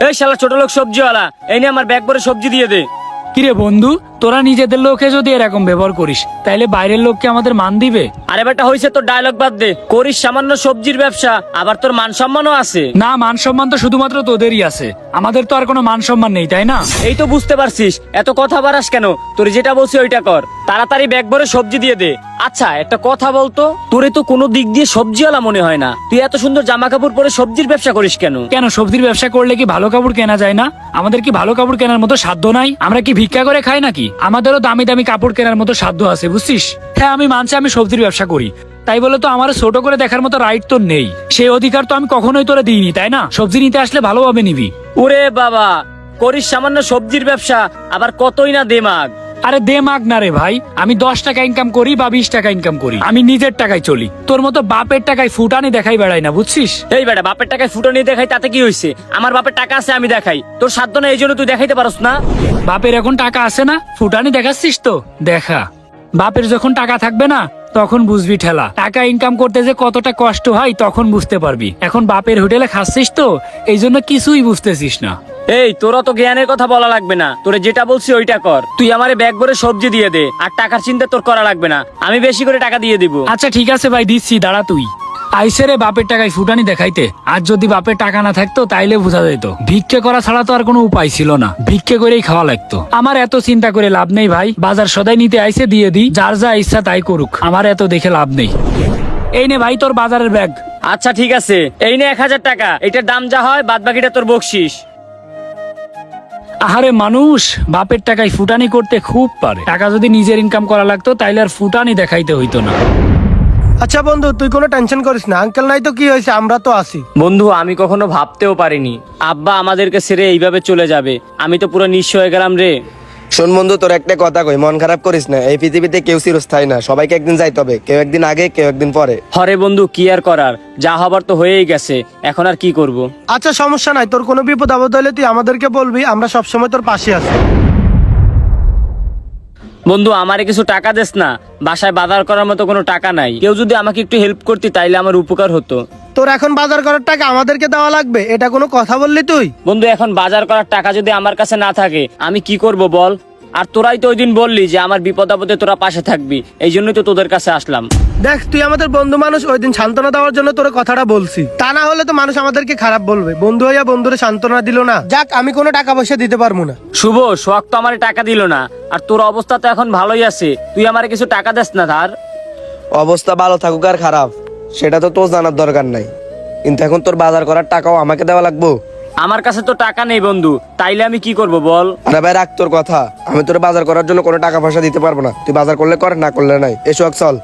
এই শালা ছোট লোক সবজিওয়ালা, এই নিয়ে আমার ব্যাগ ভরে সবজি দিয়ে দে। কিরে বন্ধু, তোরা নিজেদের লোকে যদি এরকম ব্যবহার করিস তাইলে বাইরের লোককে আমাদের মান দিবে? আরে বেটা হইছে, তোর ডায়লগ বাদ দে। করিস সামান্য সবজির ব্যবসা, আবার তোর মান সম্মানও আছে। না, মান সম্মান তো শুধুমাত্র তোদেরই আছে, আমাদের তো আর কোনো মান সম্মান নেই, তাই না? এই তো বুঝতে পারছিস, এত কথা বাড়াস কেন? তোর যেটা বলছি ওইটা কর, তাড়াতাড়ি ব্যাগ ভরে সবজি দিয়ে দে। আচ্ছা একটা কথা বলতো, তোরে তো কোনো দিক দিয়ে সবজিওয়ালা মনে হয় না, তুই এত সুন্দর জামা কাপড় পরে সবজির ব্যবসা করিস কেন? কেন, সবজির ব্যবসা করলে কি ভালো কাপড় কেনা যায় না? আমাদের কি ভালো কাপড় কেনার মতো সাধ্য নাই? আমরা কি ভিক্ষা করে খাই নাকি? আমাদেরও দামি দামি কাপড় কেনার মতো সাধ্য আছে, বুঝছিস? হ্যাঁ আমি মানছি আমি সবজির ব্যবসা করি, তাই বলে তো আমার ছোট করে দেখার মতো রাইট তো নেই। সেই অধিকার তো আমি কখনোই তোরে দিইনি, তাই না? সবজি নিতে আসলে ভালোভাবে নিবি। ওরে বাবা, করিস সামান্য সবজির ব্যবসা, আবার কতই না দেমাগ। আরে দেমাগ না রে ভাই, আমি 10 টাকা ইনকাম করি বা 20 টাকা ইনকাম করি, আমি নিজের টাকায় চলি। তোর মতো বাপের টাকায় ফুটানি দেখাই বেড়াই না, বুঝছিস? এই বেটা, বাপের টাকায় ফুটো নিয়ে দেখাই তাতে কি হয়েছে? আমার বাপের টাকা আছে, আমি দেখাই। তোর সাধ্য না, এই জন্য তুই দেখাইতে পারস না। বাপের এখন টাকা আছে না, ফুটানি দেখাচ্ছিস তো দেখা। বাপের যখন টাকা থাকবে না তখন বুঝবি ঠেলা। টাকা ইনকাম করতে যে কতটা কষ্ট হয় তখন বুঝতে পারবি। এখন বাপের হোটেলে খাচ্ছিস তো, এই জন্য কিছুই বুঝতেছিস না। এই তোরা তো জ্ঞানের কথা বলা লাগবে না, তোরে যেটা বলছি ওইটা কর। তুই আমারে ব্যাগ ভরে সবজি দিয়ে দে, আর টাকার চিন্তা তোর করা লাগবে না, আমি বেশি করে টাকা দিয়ে দিব। আচ্ছা ঠিক আছে ভাই, দিচ্ছি, দাঁড়া তুই। আইসে রে বাপের টাকায় ফুটানি দেখাইতে। আর যদি বাপের টাকা না থাকতো তাইলে বোঝা যেত ভিক্ষে করা ছাড়া তো আর কোনো উপায় ছিল না, ভিক্ষে করেই খাওয়া লাগতো। আমার এত চিন্তা করে লাভ নেই ভাই, বাজার সদাই নিতে আইসে দিয়ে দি, যার যা ইচ্ছা তাই করুক, আমার এত দেখে লাভ নেই। এই নে ভাই তোর বাজারের ব্যাগ। আচ্ছা ঠিক আছে, এই নে 1000 টাকা, এটার দাম যা হয় বাদ বাকিটা তোর বকশিস। আহারে মানুষ বাপের টাকায় ফুটানি করতে খুব পারে, টাকা যদি নিজের ইনকাম করা লাগতো তাইলে আর ফুটানি দেখাইতে হইতো না। আচ্ছা বন্ধু, তুই কোনো টেনশন করিস না, আঙ্কেল নাই তো কি হয়েছে, আমরা তো আছি। বন্ধু আমি কখনো ভাবতেও পারিনি আব্বা আমাদেরকে ছেড়ে এইভাবে চলে যাবে, আমি তো পুরো নিঃস্ব হয়ে গেলাম রে। শোন বন্ধু, তোর একটা কথা কই, মন খারাপ করিস না। এই পৃথিবীতে কেউ চিরস্থায়ী না, সবাইকে একদিন যাইতে হবে, কেউ একদিন আগে কেউ একদিন পরে। হরে বন্ধু, কি আর করার, যা হবার তো হয়েই গেছে, এখন আর কি করব। আচ্ছা সমস্যা নাই, তোর কোনো বিপদ আপদ হলে তুই আমাদেরকে বলবি, আমরা সবসময় তোর পাশে আছি। বন্ধু আমারে কিছু টাকা দেস না, বাসায় বাজার করার মতো কোনো টাকা নাই, কেউ যদি আমাকে একটু হেল্প করতি তাইলে আমার উপকার হতো। তোর এখন বাজার করার টাকা আমাদেরকে দেওয়া লাগবে, এটা কোনো কথা বললি তুই? বন্ধু এখন বাজার করার টাকা যদি আমার কাছে না থাকে আমি কি করব বল? আর তোরাই তো ওই দিন বললি যে আমার বিপদ আপদে তোরা পাশে থাকবি, এই জন্যই তো তোদের কাছে আসলাম। দেখ তুই আমাদের বন্ধু মানুষ, ওই দিন সান্ত্বনা দেওয়ার জন্য তোর কথাটা বলছি, তা না হলে তো মানুষ আমাদেরকে খারাপ বলবে। বন্ধু হইয়া বন্ধুরে সান্ত্বনা দিল না। যাক, আমি কোনো টাকা পয়সা দিতে পারবো না। শুভ, শখ তো আমার টাকা দিল না, আর তোর অবস্থা তো এখন ভালোই আছে, তুই আমারে কিছু টাকা দেস না ধার। অবস্থা ভালো থাকুক আর খারাপ সেটা তো তোর জানার দরকার নাই, কিন্তু এখন তোর বাজার করার টাকাও আমাকে দেওয়া লাগবো। আমার কাছে তো টাকা নেই বন্ধু, তাইলে আমি কি করব বল? আরে ভাই রাখ তোর কথা, আমি তোর বাজার করার জন্য কোনো টাকা পয়সা দিতে পারবো না, তুই বাজার করলে কর, না করলে নাই। এসো চল।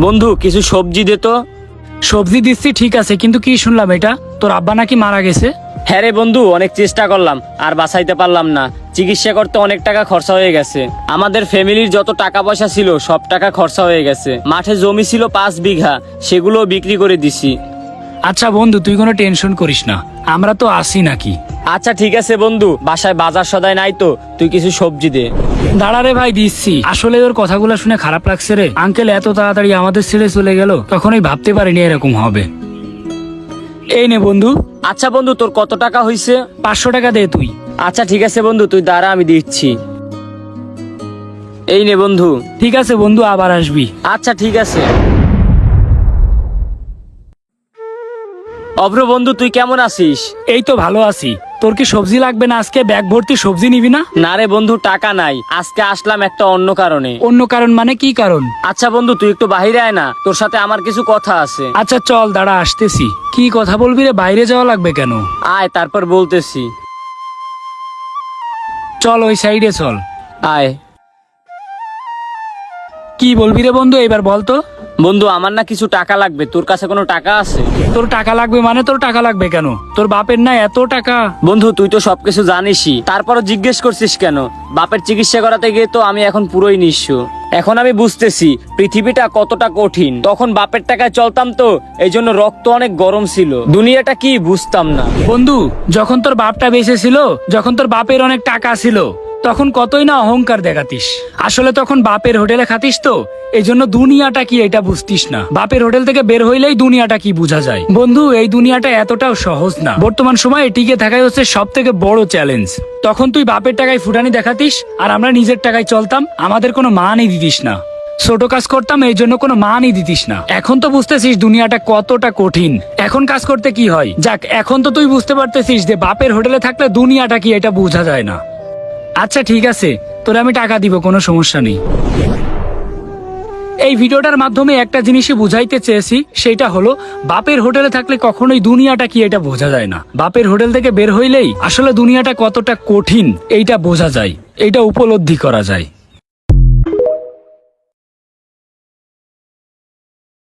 বন্ধু কিছু সবজি দে তো। সবজি দিচ্ছি ঠিক আছে, কিন্তু কি শুনলাম এটা তোর আব্বা নাকি মারা গেছে? হ্যাঁ রে বন্ধু, অনেক চেষ্টা করলাম আর বাঁচাইতে পারলাম না, চিকিৎসা করতে অনেক টাকা খরচা হয়ে গেছে। আমাদের ফ্যামিলির যত টাকা পয়সা ছিল সব টাকা খরচা হয়ে গেছে। মাঠে জমি ছিল 5 বিঘা, সেগুলো বিক্রি করে দিছি। আচ্ছা বন্ধু তুই কোনো টেনশন করিস না, আমরা তো আসি নাকি। আচ্ছা ঠিক আছে বন্ধু, বাসায় বাজার সদাই নাই তো, তুই কিছু সবজি দে। দাঁড়া রে ভাই, দিচ্ছি। আসলে ওর কথাগুলো শুনে খারাপ লাগছে রে, আঙ্কেল এত তাড়াতাড়ি আমাদের ছেড়ে চলে গেল, কখনোই ভাবতে পারিনি এরকম হবে। এই নে বন্ধু। আচ্ছা বন্ধু, তোর কত টাকা হইছে? 500 টাকা দে তুই। আচ্ছা ঠিক আছে বন্ধু, তুই দাঁড়া আমি দিচ্ছি। এই নে বন্ধু। ঠিক আছে বন্ধু, আবার আসবি। আচ্ছা ঠিক আছে। অভ্র বন্ধু, তুই কেমন আছিস? এই তো ভালো আছি। তোর কি সবজি লাগবে না? আজকে ব্যাগ ভর্তি সবজি নিবি না? না রে বন্ধু, টাকা নাই, আজকে আসলাম একটা অন্য কারণে। অন্য কারণ মানে কি কারণ? আচ্ছা বন্ধু তুই একটু বাহিরে আয় না, তোর সাথে আমার কিছু কথা আছে। আচ্ছা চল, দাঁড়া আসতেছি। কি কথা বলবি রে? বাইরে যাওয়া লাগবে কেন? আয় তারপর বলতেছি। চল ওই সাইডে চল। আয়। কি বলবি রে বন্ধু, এবার বল তো। বন্ধু আমার না কিছু টাকা লাগবে, তোর কাছে কোনো টাকা আছে? তোর টাকা লাগবে মানে তোর টাকা লাগবে কেন? তোর বাপের না এত টাকা? বন্ধু তুই তো সবকিছু জানিসই, তারপরও জিজ্ঞেস করছিস কেন? বাপের চিকিৎসা করাতে গিয়ে তো আমি এখন পুরোই নিঃস্ব। এখন আমি বুঝতেছি পৃথিবীটা কতটা কঠিন। তখন বাপের টাকায় চলতাম তো, এই জন্য রক্ত অনেক গরম ছিল, দুনিয়াটা কি বুঝতাম না। বন্ধু যখন তোর বাপটা বেঁচে ছিল, যখন তোর বাপের অনেক টাকা ছিল, তখন কতই না অহংকার দেখাতিস। আসলে তখন বাপের হোটেলে খাতিস তো, এই জন্য দুনিয়াটা কি এটা বুঝতিস না। বাপের হোটেল থেকে বের হইলেই দুনিয়াটা কি বোঝা যায়। বন্ধু, এই দুনিয়াটা এতটাও সহজ না। বর্তমান সময়ে টিকে থাকাই হচ্ছে সব থেকে বড় চ্যালেঞ্জ। তখন তুই বাপের টাকায় ফুটানি দেখাতিস, আর আমরা নিজের টাকায় চলতাম, আমাদের কোনো মানই দিতিস না। ছোট কাজ করতাম, এই জন্য কোনো মানই দিতিস না। এখন তো বুঝতেছিস দুনিয়াটা কতটা কঠিন। এখন কাজ করতে কি হয়, যাক এখন তো তুই বুঝতে পারতেছিস যে বাপের হোটেলে থাকলে দুনিয়াটা কি এটা বোঝা যায় না। আচ্ছা ঠিক আছে, তোরে আমি টাকা দিব, কোনো সমস্যা নেই। এই ভিডিওটার মাধ্যমে একটা জিনিসই বুঝাইতে চেয়েছি, সেটা হলো বাপের হোটেলে থাকলে কখনোই দুনিয়াটা কি এটা বোঝা যায় না। বাপের হোটেল থেকে বের হইলেই আসলে দুনিয়াটা কতটা কঠিন এইটা বোঝা যায়, এইটা উপলব্ধি করা যায়।